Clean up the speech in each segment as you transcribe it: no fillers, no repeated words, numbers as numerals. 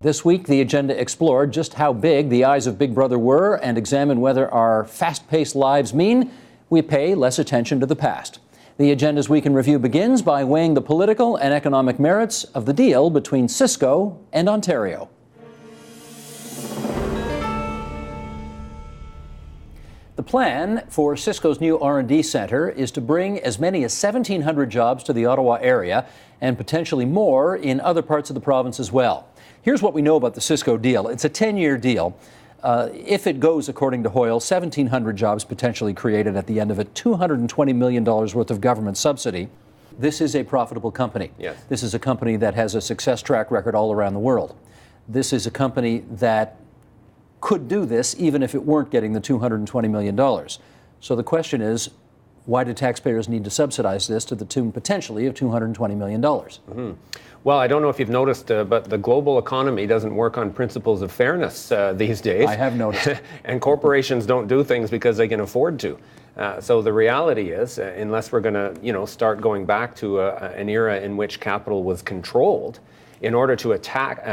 This week, the agenda explored just how big the eyes of Big Brother were and examined whether our fast-paced lives mean we pay less attention to the past. The agenda's Week in Review begins by weighing the political and economic merits of the deal between Cisco and Ontario. The plan for Cisco's new R&D centre is to bring as many as 1,700 jobs to the Ottawa area and potentially more in other parts of the province as well. Here's what we know about the Cisco deal. It's a 10-year deal. If it goes according to Hoyle, 1,700 jobs potentially created at the end of it, $220 million worth of government subsidy. This is a profitable company. Yes. This is a company that has a success track record all around the world. This is a company that could do this even if it weren't getting the $220 million. So the question is, why do taxpayers need to subsidize this to the tune potentially of $220 million? Mm-hmm. Well, I don't know if you've noticed, but the global economy doesn't work on principles of fairness these days. I have noticed. And corporations don't do things because they can afford to. So the reality is, unless we're going to, start going back to an era in which capital was controlled, in order to attract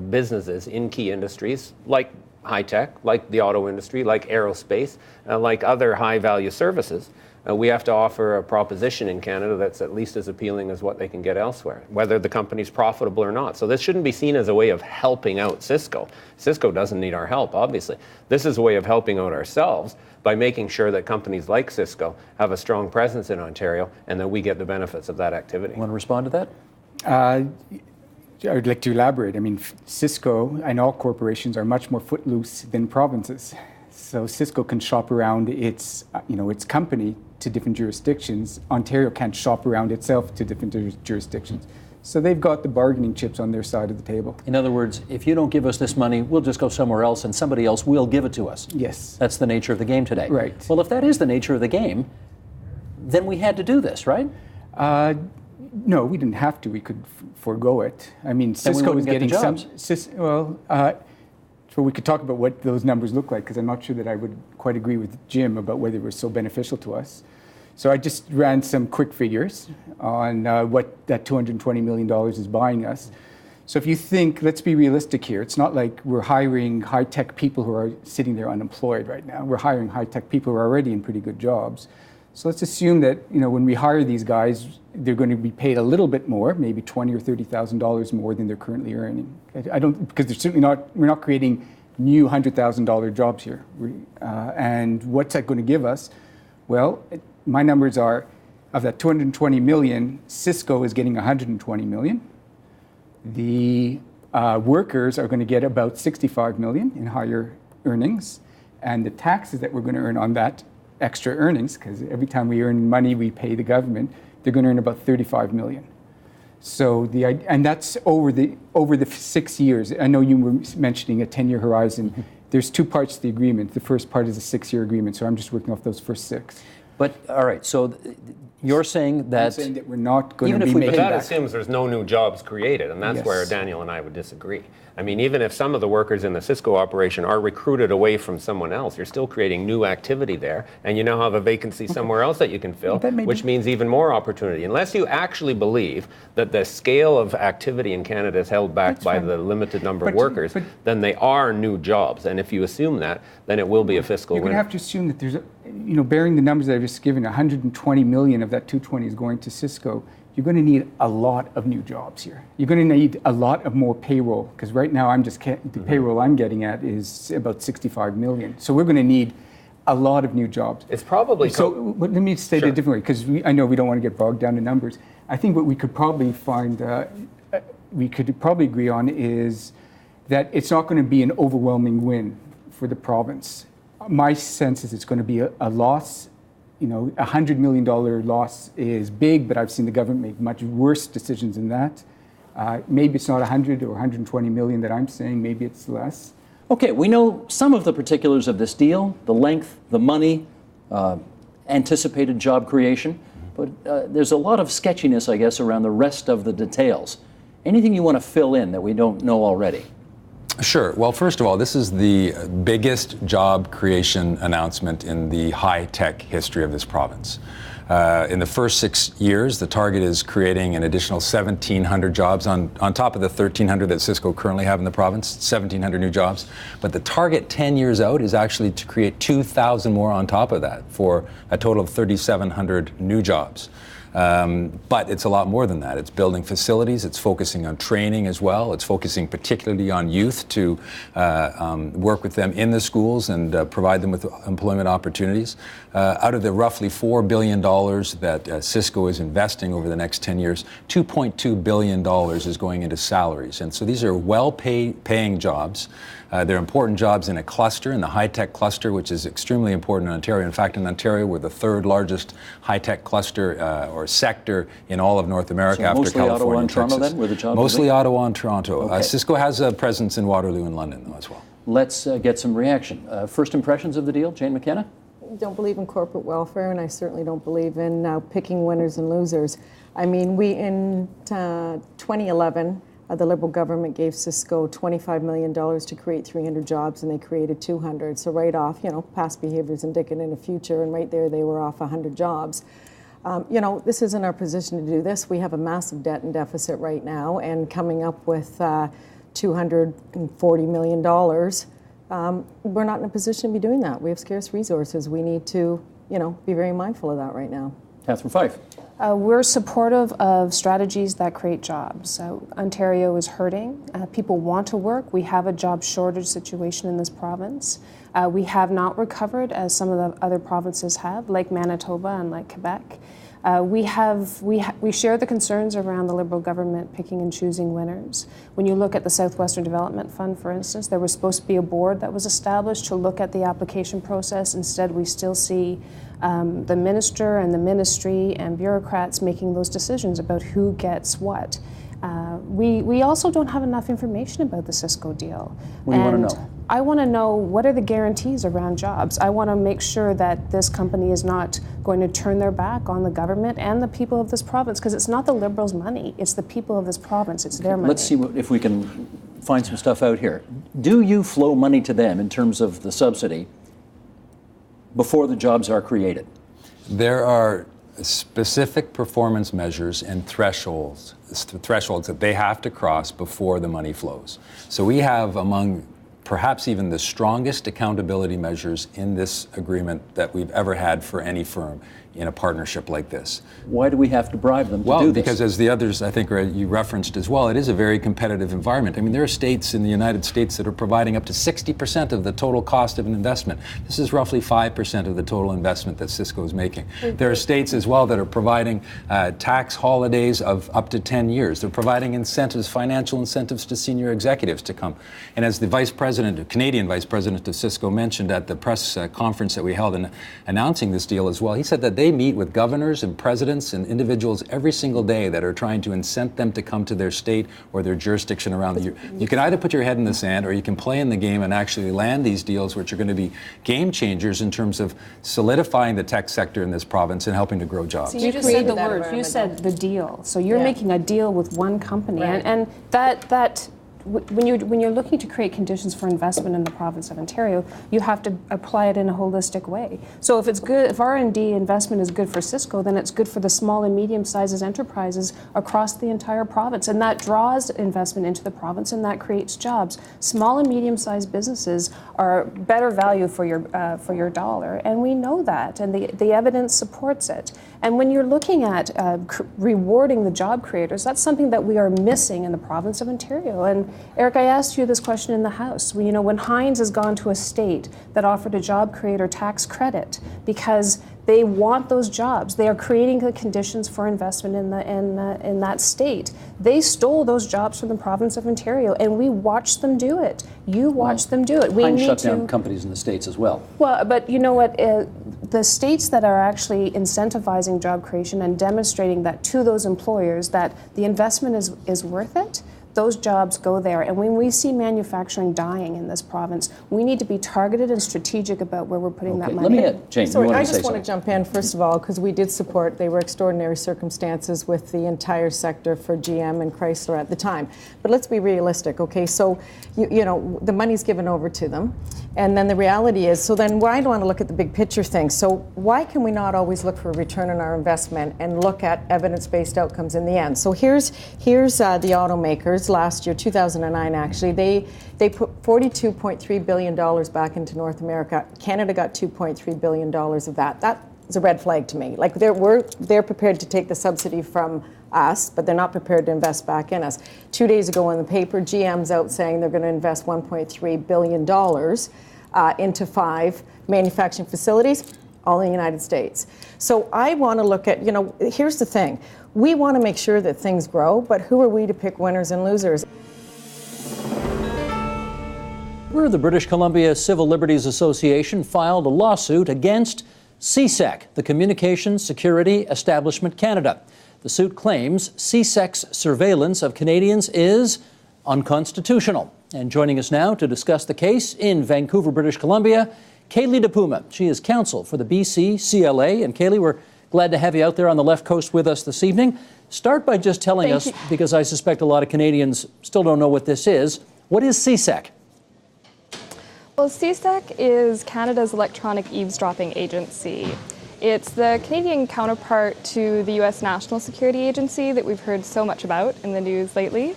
businesses in key industries like high tech, like the auto industry, like aerospace, like other high value services, we have to offer a proposition in Canada that's at least as appealing as what they can get elsewhere, whether the company's profitable or not. So this shouldn't be seen as a way of helping out Cisco. Cisco doesn't need our help, obviously. This is a way of helping out ourselves by making sure that companies like Cisco have a strong presence in Ontario and that we get the benefits of that activity. Want to respond to that? I would like to elaborate. I mean, Cisco and all corporations are much more footloose than provinces. So Cisco can shop around its company to different jurisdictions. Ontario can't shop around itself to different jurisdictions. So they've got the bargaining chips on their side of the table. In other words, if you don't give us this money, we'll just go somewhere else and somebody else will give it to us. Yes. That's the nature of the game today. Right. Well, if that is the nature of the game, then we had to do this, right? No, we didn't have to. We could forego it. I mean, Cisco is getting some. So we could talk about what those numbers look like, because I'm not sure that I would quite agree with Jim about whether it was so beneficial to us. So I just ran some quick figures on what that $220 million is buying us. So if you think, let's be realistic here. It's not like we're hiring high-tech people who are sitting there unemployed right now. We're hiring high-tech people who are already in pretty good jobs. So let's assume that when we hire these guys, they're going to be paid a little bit more, maybe $20,000 or $30,000 more than they're currently earning. Because they're certainly not. We're not creating new $100,000 jobs here. And what's that going to give us? Well, my numbers are, of that 220 million, Cisco is getting 120 million. The workers are going to get about 65 million in higher earnings, and the taxes that we're going to earn on that extra earnings, because every time we earn money, we pay the government, they're going to earn about 35 million. So and that's over the 6 years. I know you were mentioning a 10-year horizon. Mm-hmm. There's two parts to the agreement. The first part is a 6-year agreement, so I'm just working off those first 6. But all right, so you're saying that, we're not going to be making. But that assumes there's no new jobs created, and that's where Daniel and I would disagree. I mean, even if some of the workers in the Cisco operation are recruited away from someone else, you're still creating new activity there, and you now have a vacancy somewhere else that you can fill, which means even more opportunity. Unless you actually believe that the scale of activity in Canada is held back by the limited number of workers, then they are new jobs. And if you assume that, then it will be a fiscal win. You're going to have to assume that there's, bearing the numbers that I've just given, 120 million of that 220 is going to Cisco. You're going to need a lot of new jobs here. You're going to need a lot of more payroll, because right now the payroll I'm getting at is about 65 million. So we're going to need a lot of new jobs. It's probably let me state it a different way, because I know we don't want to get bogged down in numbers. I think what we could probably agree on is that it's not going to be an overwhelming win for the province. My sense is it's going to be a loss. $100 million loss is big, but I've seen the government make much worse decisions than that. Maybe it's not 100 or 120 million that I'm saying, maybe it's less. Okay, we know some of the particulars of this deal, the length, the money, anticipated job creation, but there's a lot of sketchiness, I guess, around the rest of the details. Anything you want to fill in that we don't know already? Sure. Well, first of all, this is the biggest job creation announcement in the high-tech history of this province. In the first 6 years, the target is creating an additional 1,700 jobs on top of the 1,300 that Cisco currently have in the province, 1,700 new jobs. But the target 10 years out is actually to create 2,000 more on top of that for a total of 3,700 new jobs. But it's a lot more than that. It's building facilities. It's focusing on training as well. It's focusing particularly on youth to work with them in the schools and provide them with employment opportunities. Out of the roughly $4 billion that Cisco is investing over the next 10 years, $2.2 billion is going into salaries. And so these are well-paying jobs. They're important jobs in a cluster, in the high-tech cluster, which is extremely important in Ontario. In fact, in Ontario, we're the third largest high-tech cluster or sector in all of North America, after mostly California Ottawa and and Toronto, Texas. then, where the jobs Mostly are? Ottawa and Toronto. Okay. Cisco has a presence in Waterloo and London, though, as well. Let's get some reaction. First impressions of the deal, Jane McKenna? I don't believe in corporate welfare, and I certainly don't believe in picking winners and losers. I mean, in 2011, the Liberal government gave Cisco $25 million to create 300 jobs, and they created 200. So right off, past behavior is indicative in the future, and right there they were off 100 jobs. This isn't our position to do this. We have a massive debt and deficit right now, and coming up with $240 million, we're not in a position to be doing that. We have scarce resources. We need to, be very mindful of that right now. Catherine Fife. We're supportive of strategies that create jobs. Ontario is hurting. People want to work. We have a job shortage situation in this province. We have not recovered as some of the other provinces have, like Manitoba and like Quebec. We share the concerns around the Liberal government picking and choosing winners. When you look at the Southwestern Development Fund, for instance, there was supposed to be a board that was established to look at the application process. Instead, we still see the minister and the ministry and bureaucrats making those decisions about who gets what. We also don't have enough information about the Cisco deal. What do you want to know? I want to know, what are the guarantees around jobs? I want to make sure that this company is not going to turn their back on the government and the people of this province, because it's not the Liberals' money, it's the people of this province, it's their money. Let's see if we can find some stuff out here. Do you flow money to them in terms of the subsidy before the jobs are created? There are specific performance measures and thresholds that they have to cross before the money flows. So we have among perhaps even the strongest accountability measures in this agreement that we've ever had for any firm in a partnership like this. Why do we have to bribe them to do Well, this? because as the others, I think, you referenced as well, it is a very competitive environment. I mean, there are states in the United States that are providing up to 60% of the total cost of an investment. This is roughly 5% of the total investment that Cisco is making. There are states as well that are providing tax holidays of up to 10 years. They're providing incentives, financial incentives to senior executives to come. And as the Canadian Vice President of Cisco mentioned at the press conference that we held in announcing this deal as well, he said that they meet with governors and presidents and individuals every single day that are trying to incent them to come to their state or their jurisdiction around the year. You can either put your head in the sand or you can play in the game and actually land these deals, which are going to be game changers in terms of solidifying the tech sector in this province and helping to grow jobs. So you just said the word, you said the deal. So you're making a deal with one company, Right. and that when you're looking to create conditions for investment in the province of Ontario, you have to apply it in a holistic way. So if it's good, if R&D investment is good for Cisco, then it's good for the small and medium-sized enterprises across the entire province, and that draws investment into the province, and that creates jobs. Small and medium-sized businesses are better value for your dollar, and we know that, and the evidence supports it. And when you're looking at rewarding the job creators, that's something that we are missing in the province of Ontario. And Eric, I asked you this question in the House. When Heinz has gone to a state that offered a job creator tax credit because they want those jobs, they are creating the conditions for investment in that state. They stole those jobs from the province of Ontario, and we watched them do it. You watched them do it. We Heinz need shut to down companies in the States as well. Well, but you know what? The states that are actually incentivizing job creation and demonstrating that to those employers that the investment is worth it, those jobs go there. And when we see manufacturing dying in this province, we need to be targeted and strategic about where we're putting that money. Let me, Jane, Sorry, you want I to say just want something? to jump in, first of all, because we did support, they were extraordinary circumstances with the entire sector for GM and Chrysler at the time. But let's be realistic, okay? So, you know, the money's given over to them. And then the reality is, so then why do I want to look at the big picture thing? So why can we not always look for a return on our investment and look at evidence-based outcomes in the end? So here's the automakers last year, 2009 actually, they put $42.3 billion back into North America. Canada got $2.3 billion of that. That is a red flag to me. Like they're prepared to take the subsidy from us, but they're not prepared to invest back in us. 2 days ago in the paper, GM's out saying they're going to invest $1.3 billion into 5 manufacturing facilities, all in the United States. So I want to look at, you know, here's the thing. We want to make sure that things grow, but who are we to pick winners and losers? The British Columbia Civil Liberties Association filed a lawsuit against CSEC, the Communications Security Establishment Canada. The suit claims CSEC's surveillance of Canadians is unconstitutional. And joining us now to discuss the case in Vancouver, British Columbia, Kaylee DePuma. She is counsel for the BCCLA. And Kaylee, we're glad to have you out there on the left coast with us this evening. Start by just telling us, because I suspect a lot of Canadians still don't know what this is, what is CSEC? Well, CSEC is Canada's electronic eavesdropping agency. It's the Canadian counterpart to the U.S. National Security Agency that we've heard so much about in the news lately.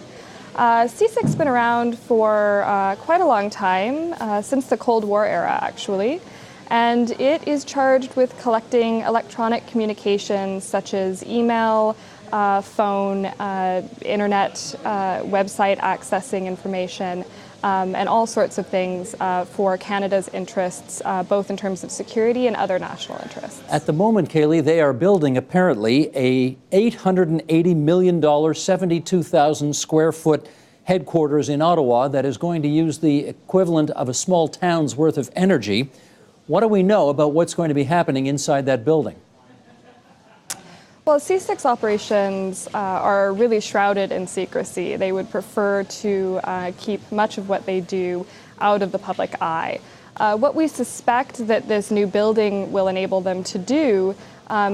CSEC's been around for quite a long time, since the Cold War era, actually, and it is charged with collecting electronic communications such as email, phone, internet, website accessing information, and all sorts of things for Canada's interests, both in terms of security and other national interests. At the moment, Kaylee, they are building apparently a $880 million, 72,000 square foot headquarters in Ottawa that is going to use the equivalent of a small town's worth of energy. What do we know about what's going to be happening inside that building? Well, CSEC's operations are really shrouded in secrecy. They would prefer to keep much of what they do out of the public eye. What we suspect that this new building will enable them to do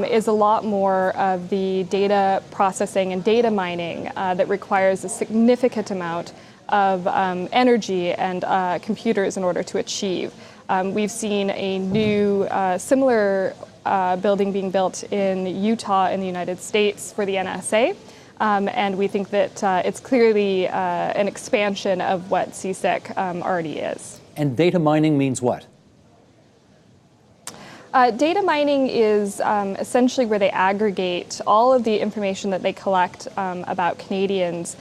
is a lot more of the data processing and data mining that requires a significant amount of energy and computers in order to achieve. We've seen a new similar building being built in Utah in the United States for the NSA. And we think that it's clearly an expansion of what CSEC already is. And data mining means what? Data mining is essentially where they aggregate all of the information that they collect about Canadians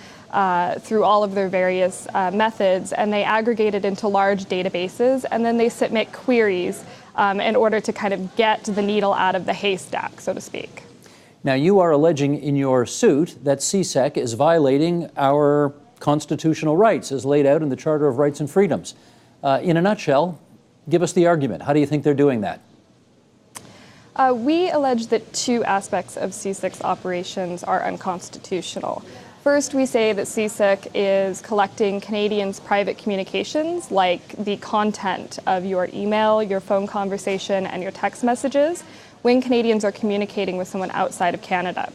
through all of their various methods, and they aggregate it into large databases, and then they submit queries in order to kind of get the needle out of the haystack, so to speak. Now, you are alleging in your suit that CSEC is violating our constitutional rights as laid out in the Charter of Rights and Freedoms. In a nutshell, give us the argument. How do you think they're doing that? We allege that 2 aspects of CSEC's operations are unconstitutional. First, we say that CSEC is collecting Canadians' private communications, like the content of your email, your phone conversation, and your text messages, when Canadians are communicating with someone outside of Canada.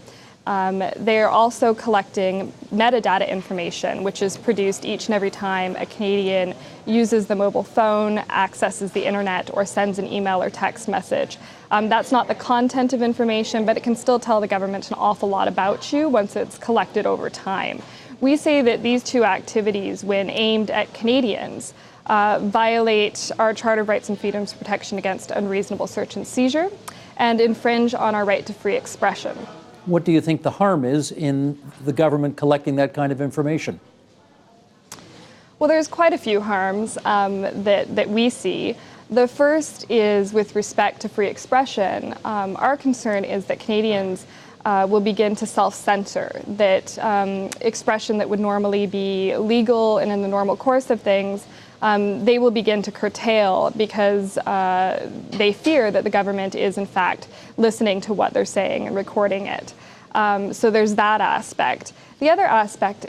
They are also collecting metadata information, which is produced each and every time a Canadian uses the mobile phone, accesses the internet, or sends an email or text message. That's not the content of information, but it can still tell the government an awful lot about you once it's collected over time. We say that these 2 activities, when aimed at Canadians, violate our Charter of Rights and Freedoms protection against unreasonable search and seizure and infringe on our right to free expression. What do you think the harm is in the government collecting that kind of information? Well, there's quite a few harms that we see. The first is with respect to free expression. Our concern is that Canadians will begin to self-censor, that expression that would normally be legal and in the normal course of things, they will begin to curtail because they fear that the government is in fact listening to what they're saying and recording it. So there's that aspect. The other aspect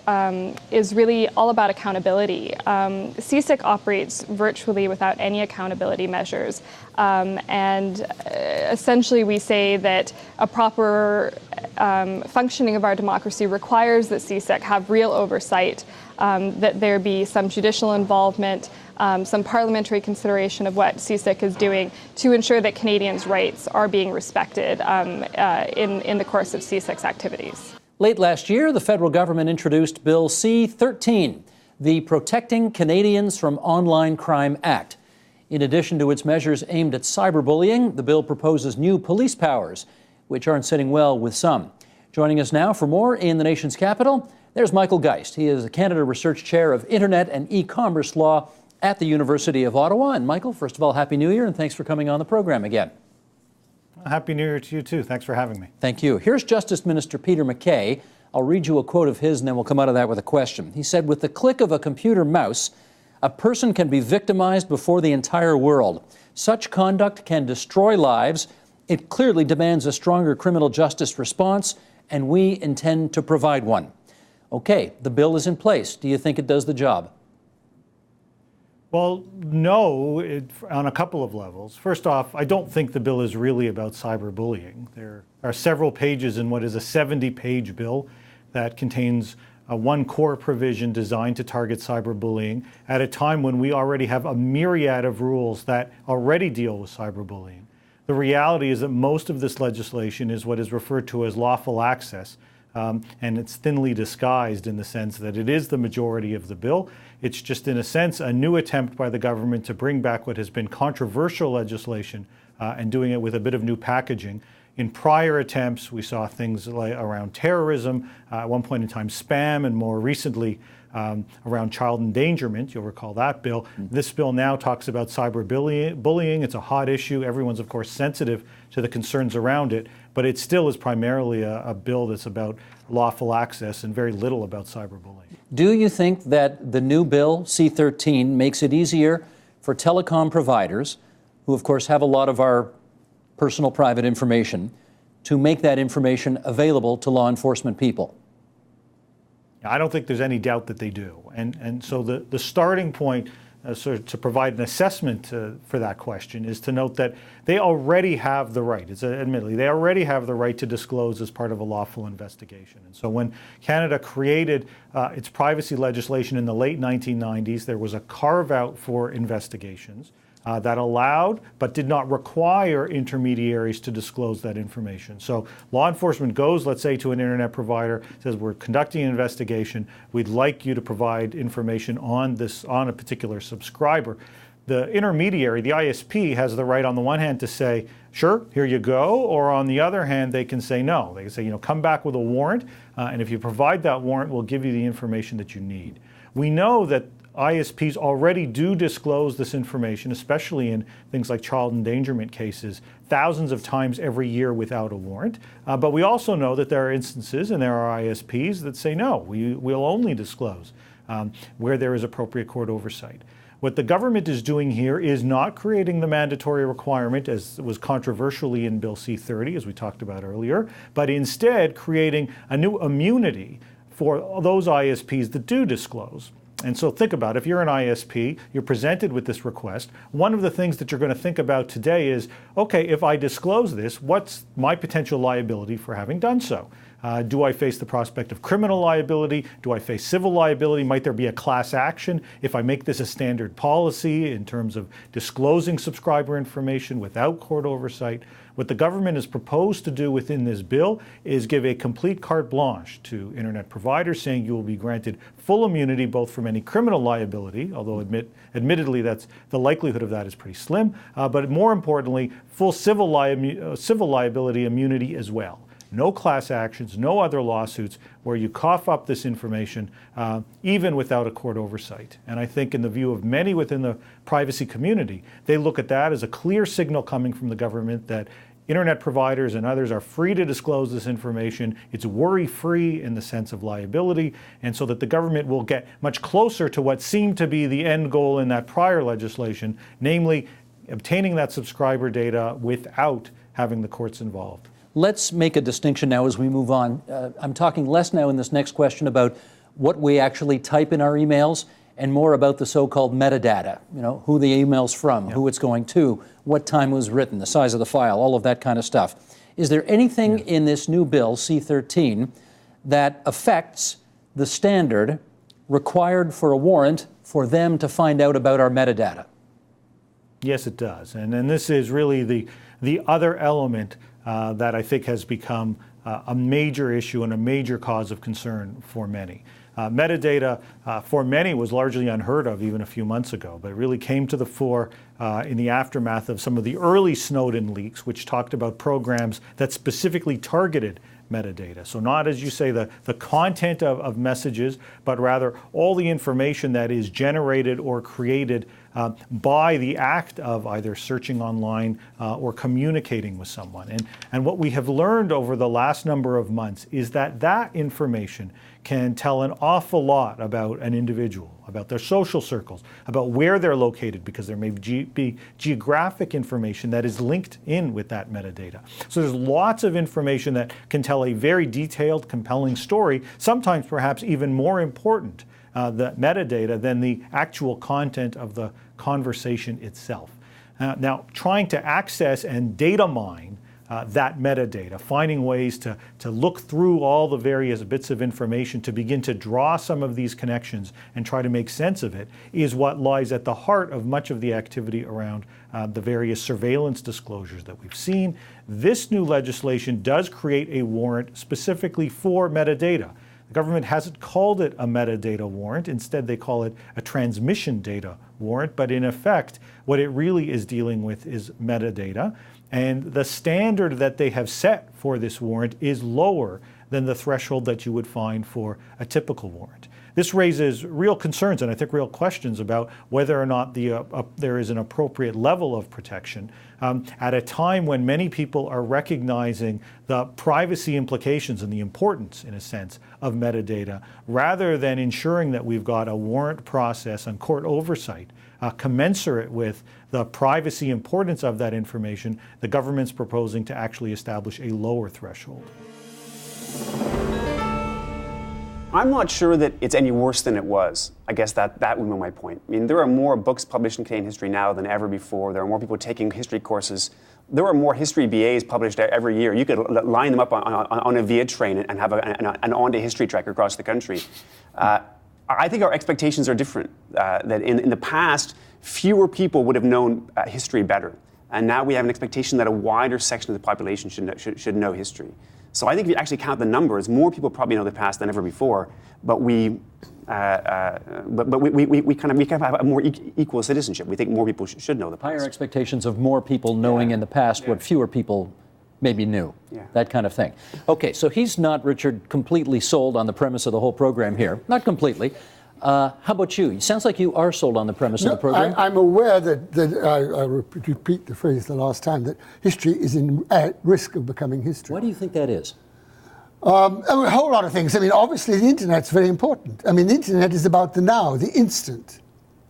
is really all about accountability. CSIC operates virtually without any accountability measures. And essentially we say that a proper functioning of our democracy requires that CSIC have real oversight, that there be some judicial involvement, some parliamentary consideration of what CSIC is doing to ensure that Canadians' rights are being respected in the course of CSIC's activities. Late last year, the federal government introduced Bill C-13, the Protecting Canadians from Online Crime Act. In addition to its measures aimed at cyberbullying, the bill proposes new police powers, which aren't sitting well with some. Joining us now for more in the nation's capital, there's Michael Geist. He is the Canada Research Chair of Internet and E-commerce Law at the University of Ottawa. And Michael, first of all, Happy New Year, and thanks for coming on the program again. Happy New Year to you, too. Thanks for having me. Thank you. Here's Justice Minister Peter MacKay. I'll read you a quote of his, and then we'll come out of that with a question. He said, "With the click of a computer mouse, a person can be victimized before the entire world. Such conduct can destroy lives. It clearly demands a stronger criminal justice response, and we intend to provide one." Okay, the bill is in place. Do you think it does the job? Well, no, on a couple of levels. First off, I don't think the bill is really about cyberbullying. There are several pages in what is a 70-page bill that contains one core provision designed to target cyberbullying at a time when we already have a myriad of rules that already deal with cyberbullying. The reality is that most of this legislation is what is referred to as lawful access, and it's thinly disguised in the sense that it is the majority of the bill. It's just, in a sense, a new attempt by the government to bring back what has been controversial legislation and doing it with a bit of new packaging. In prior attempts, we saw things like around terrorism, at one point in time spam, and more recently around child endangerment. You'll recall that bill. This bill now talks about cyberbullying. It's a hot issue. Everyone's, of course, sensitive to the concerns around it, but it still is primarily a bill that's about lawful access and very little about cyberbullying. Do you think that the new bill, C-13, makes it easier for telecom providers, who of course have a lot of our personal private information, to make that information available to law enforcement people? I don't think there's any doubt that they do. And so the starting point sort of to provide an assessment for that question is to note that they already have the right, admittedly, they already have the right to disclose as part of a lawful investigation. And so when Canada created its privacy legislation in the late 1990s, there was a carve-out for investigations that allowed but did not require intermediaries to disclose that information. So law enforcement goes, let's say, to an internet provider, says, we're conducting an investigation, we'd like you to provide information on a particular subscriber. The intermediary, the ISP, has the right on the one hand to say, sure, here you go, or on the other hand, they can say no. They can say, come back with a warrant, and if you provide that warrant, we'll give you the information that you need. We know that ISPs already do disclose this information, especially in things like child endangerment cases, thousands of times every year without a warrant. But we also know that there are instances, and there are ISPs that say, no, we'll only disclose where there is appropriate court oversight. What the government is doing here is not creating the mandatory requirement, as was controversially in Bill C-30, as we talked about earlier, but instead creating a new immunity for those ISPs that do disclose. And so think about it. If you're an ISP, you're presented with this request. One of the things that you're going to think about today is, okay, if I disclose this, what's my potential liability for having done so? Do I face the prospect of criminal liability? Do I face civil liability? Might there be a class action if I make this a standard policy in terms of disclosing subscriber information without court oversight? What the government has proposed to do within this bill is give a complete carte blanche to internet providers, saying you will be granted full immunity both from any criminal liability, although admittedly that's the likelihood of that is pretty slim, but more importantly, full civil liability immunity as well. No class actions, no other lawsuits where you cough up this information, even without a court oversight. And I think in the view of many within the privacy community, they look at that as a clear signal coming from the government that internet providers and others are free to disclose this information. It's worry-free in the sense of liability, and so that the government will get much closer to what seemed to be the end goal in that prior legislation, namely obtaining that subscriber data without having the courts involved. let's make a distinction now as we move on. I'm talking less now in this next question about what we actually type in our emails and more about the so-called metadata, who the email's from, who it's going to, what time it was written, the size of the file, all of that kind of stuff. Is there anything in this new bill, C-13, that affects the standard required for a warrant for them to find out about our metadata? Yes, it does. And this is really the other element that I think has become a major issue and a major cause of concern for many. Metadata for many was largely unheard of even a few months ago, but it really came to the fore in the aftermath of some of the early Snowden leaks, which talked about programs that specifically targeted metadata. So not, as you say, the content of messages, but rather all the information that is generated or created by the act of either searching online or communicating with someone. And what we have learned over the last number of months is that that information can tell an awful lot about an individual, about their social circles, about where they're located, because there may be geographic information that is linked in with that metadata. So there's lots of information that can tell a very detailed, compelling story, sometimes perhaps even more important, the metadata, than the actual content of the conversation itself. Now, trying to access and data mine that metadata, finding ways to look through all the various bits of information to begin to draw some of these connections and try to make sense of it, is what lies at the heart of much of the activity around the various surveillance disclosures that we've seen. This new legislation does create a warrant specifically for metadata. The government hasn't called it a metadata warrant. Instead, they call it a transmission data warrant. But in effect, what it really is dealing with is metadata. And the standard that they have set for this warrant is lower than the threshold that you would find for a typical warrant. This raises real concerns and I think real questions about whether or not there is an appropriate level of protection at a time when many people are recognizing the privacy implications and the importance, in a sense, of metadata, rather than ensuring that we've got a warrant process and court oversight commensurate with the privacy importance of that information. The government's proposing to actually establish a lower threshold. I'm not sure that it's any worse than it was. I guess that would be my point. I mean, there are more books published in Canadian history now than ever before. There are more people taking history courses. There are more history BAs published every year. You could line them up on a VIA train and have an on-day history trek across the country. I think our expectations are different. That in the past, fewer people would have known history better. And now we have an expectation that a wider section of the population should know history. So I think if you actually count the numbers, more people probably know the past than ever before. But we kind of have a more equal citizenship. We think more people should know the past. Higher expectations of more people knowing in the past what fewer people maybe knew. That kind of thing. Okay, so he's not, Richard, completely sold on the premise of the whole program here. Not completely. How about you? It sounds like you are sold on the premise of the program. I'm aware that I repeat the phrase the last time, that history is at risk of becoming history. Why do you think that is? A whole lot of things. I mean, obviously the internet's very important. I mean, the internet is about the now, the instant.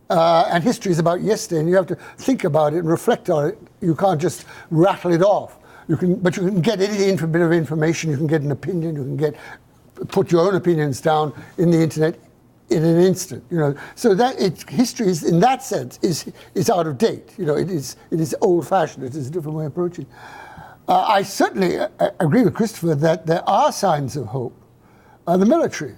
And history is about yesterday, and you have to think about it and reflect on it. You can't just rattle it off. But you can get any bit of information, you can get an opinion, you can put your own opinions down in the internet in an instant, So that history is, in that sense, is out of date. It is old-fashioned. It is a different way of approaching. I certainly agree with Christopher that there are signs of hope. The military.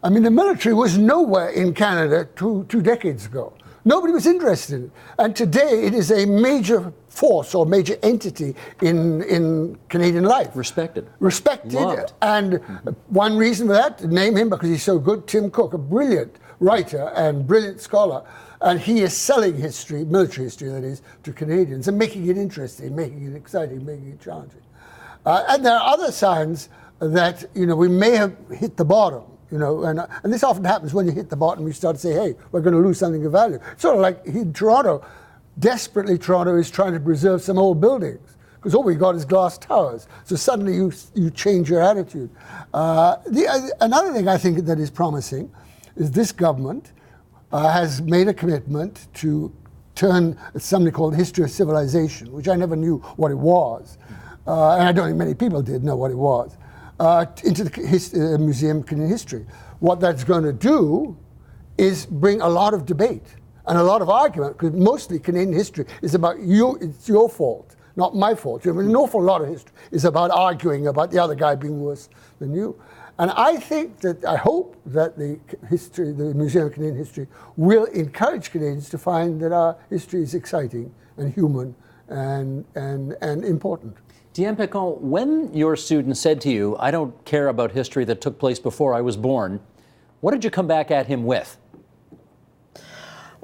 I mean, the military was nowhere in Canada two decades ago. Nobody was interested in it. And today it is a major force or major entity in Canadian life. Respected. Loved. And one reason for that, name him because he's so good, Tim Cook, a brilliant writer and brilliant scholar. And he is selling history, military history that is, to Canadians and making it interesting, making it exciting, making it challenging. And there are other signs that, we may have hit the bottom. And this often happens when you hit the bottom, you start to say, hey, we're going to lose something of value. Sort of like in Toronto, desperately Toronto is trying to preserve some old buildings because all we got is glass towers. So suddenly you change your attitude. Another thing I think that is promising is this government has made a commitment to turn something called History of Civilization, which I never knew what it was, and I don't think many people did know what it was, into the Museum of Canadian History. What that's going to do is bring a lot of debate and a lot of argument, because mostly Canadian history is about you, it's your fault, not my fault. I mean, an awful lot of history is about arguing about the other guy being worse than you. And I hope that the Museum of Canadian History will encourage Canadians to find that our history is exciting and human and important. Diane Pecon, when your student said to you, I don't care about history that took place before I was born, what did you come back at him with?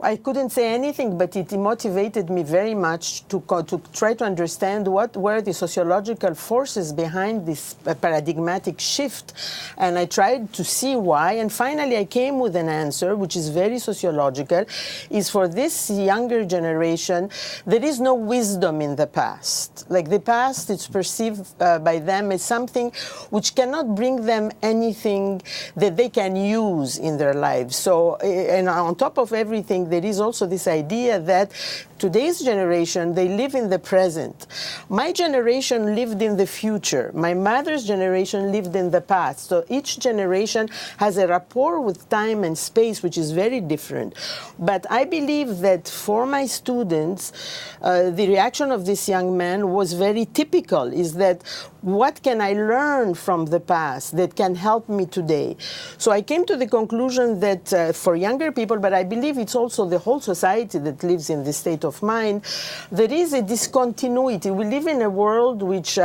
I couldn't say anything, but it motivated me very much to try to understand what were the sociological forces behind this paradigmatic shift. And I tried to see why. And finally, I came with an answer, which is very sociological, is for this younger generation, there is no wisdom in the past. Like the past, it's perceived by them as something which cannot bring them anything that they can use in their lives. So, and on top of everything, there is also this idea that today's generation, they live in the present. My generation lived in the future. My mother's generation lived in the past. So each generation has a rapport with time and space, which is very different. But I believe that for my students, the reaction of this young man was very typical, is that what can I learn from the past that can help me today? So I came to the conclusion that for younger people, but I believe it's also the whole society that lives in this state of mind, there is a discontinuity. We live in a world which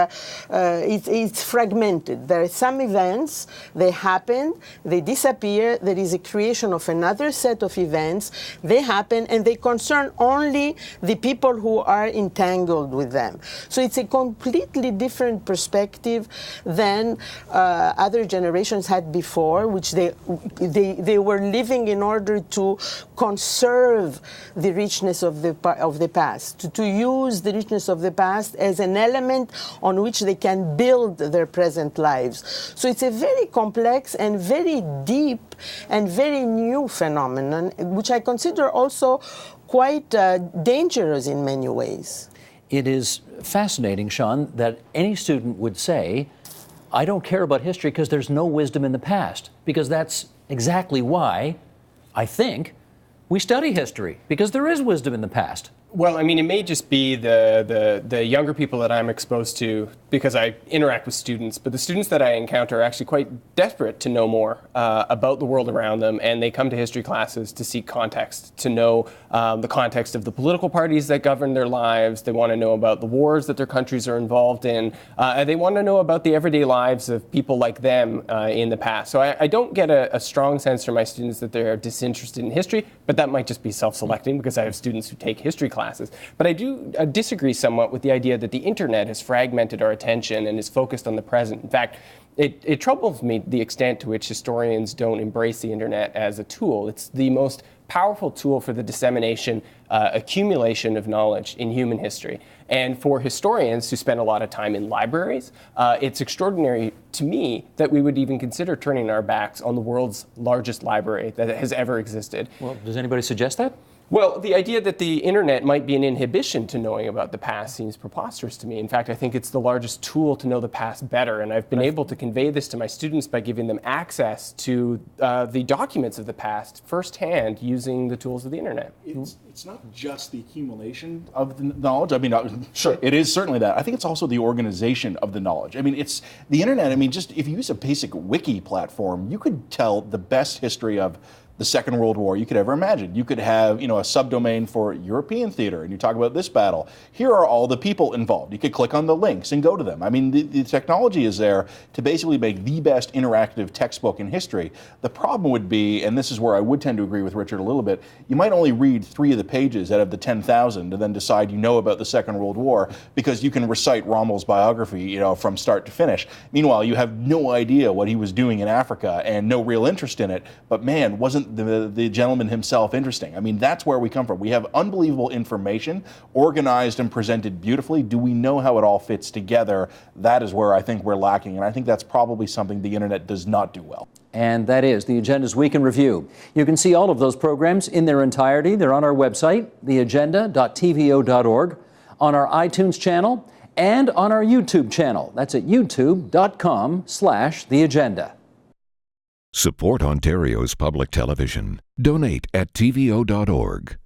it's fragmented. There are some events, they happen, they disappear, there is a creation of another set of events, they happen, and they concern only the people who are entangled with them. So it's a completely different perspective than other generations had before, which they were living in order to conserve the richness of the past, to use the richness of the past as an element on which they can build their present lives. So it's a very complex and very deep and very new phenomenon, which I consider also quite dangerous in many ways. It is fascinating, Sean, that any student would say, I don't care about history because there's no wisdom in the past, because that's exactly why, I think, we study history, because there is wisdom in the past. Well, I mean, it may just be the younger people that I'm exposed to because I interact with students, but the students that I encounter are actually quite desperate to know more about the world around them, and they come to history classes to seek context, to know the context of the political parties that govern their lives. They want to know about the wars that their countries are involved in, and they want to know about the everyday lives of people like them in the past. So I don't get a strong sense from my students that they're disinterested in history, but that might just be self-selecting because I have students who take history classes. But I do disagree somewhat with the idea that the internet has fragmented our attention and is focused on the present. In fact, it troubles me the extent to which historians don't embrace the internet as a tool. It's the most powerful tool for the dissemination, accumulation of knowledge in human history. And for historians who spend a lot of time in libraries, it's extraordinary to me that we would even consider turning our backs on the world's largest library that has ever existed. Well, does anybody suggest that? Well, the idea that the internet might be an inhibition to knowing about the past seems preposterous to me. In fact, I think it's the largest tool to know the past better, and I've been able to convey this to my students by giving them access to the documents of the past firsthand using the tools of the internet. It's not just the accumulation of the knowledge. I mean, sure, it is certainly that. I think it's also the organization of the knowledge. I mean, it's the internet. I mean, just if you use a basic wiki platform, you could tell the best history of the Second World War you could ever imagine. You could have, a subdomain for European theater, and you talk about this battle. Here are all the people involved. You could click on the links and go to them. I mean, the technology is there to basically make the best interactive textbook in history. The problem would be, and this is where I would tend to agree with Richard a little bit, you might only read 3 of the pages out of the 10,000 and then decide you know about the Second World War because you can recite Rommel's biography, from start to finish. Meanwhile, you have no idea what he was doing in Africa and no real interest in it. But man, wasn't the gentleman himself interesting? I mean, that's where we come from. We have unbelievable information, organized and presented beautifully. Do we know how it all fits together? That is where I think we're lacking, and I think that's probably something the internet does not do well. And that is the Agenda's Week in Review. You can see all of those programs in their entirety. They're on our website, theagenda.tvo.org, on our iTunes channel, and on our YouTube channel. That's at youtube.com/theagenda. Support Ontario's public television. Donate at tvo.org.